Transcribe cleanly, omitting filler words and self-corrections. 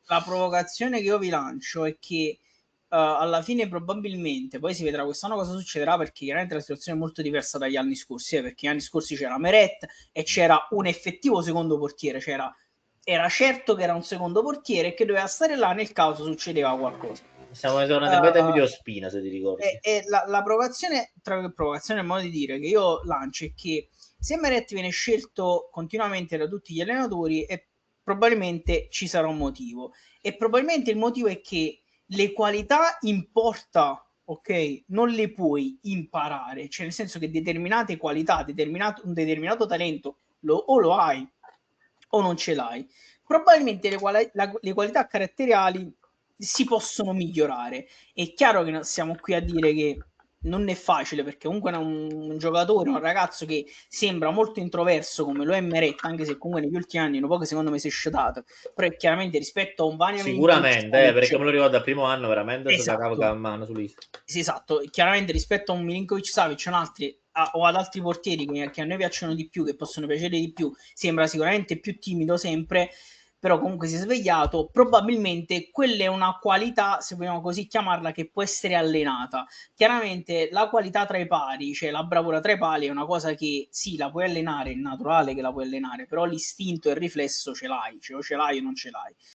la provocazione che io vi lancio è che alla fine probabilmente, poi si vedrà quest'anno cosa succederà, perché chiaramente la situazione è molto diversa dagli anni scorsi, perché gli anni scorsi c'era Meret e c'era un effettivo secondo portiere, era certo che era un secondo portiere e che doveva stare là nel caso succedeva qualcosa. Siamo tornati ai bei tempi di Ospina, se ti ricordi. E la provocazione, tra provocazione è il modo di dire che io lancio, è che se Meret viene scelto continuamente da tutti gli allenatori, e probabilmente ci sarà un motivo, e probabilmente il motivo è che le qualità in porta, ok, non le puoi imparare, cioè nel senso che determinate qualità, un determinato talento o lo hai o non ce l'hai. Probabilmente le qualità caratteriali si possono migliorare. È chiaro che siamo qui a dire che non è facile, perché comunque è un giocatore, un ragazzo che sembra molto introverso come lo è Meret, anche se comunque negli ultimi anni un po' che secondo me si è sciatato, però è chiaramente rispetto a un Vania Sicuramente, Milinkovic-Savic, perché me lo ricordo al primo anno veramente se la cava esatto, a mano sull'Isla. sì, esatto, chiaramente rispetto a un Milinkovic-Savic o ad altri portieri che a noi piacciono di più, che possono piacere di più, sembra sicuramente più timido sempre, però comunque si è svegliato. Probabilmente quella è una qualità, se vogliamo così chiamarla, che può essere allenata. Chiaramente la qualità tra i pari, cioè la bravura tra i pali, è una cosa che sì, la puoi allenare, è naturale che la puoi allenare, però l'istinto e il riflesso ce l'hai, cioè o ce l'hai o non ce l'hai.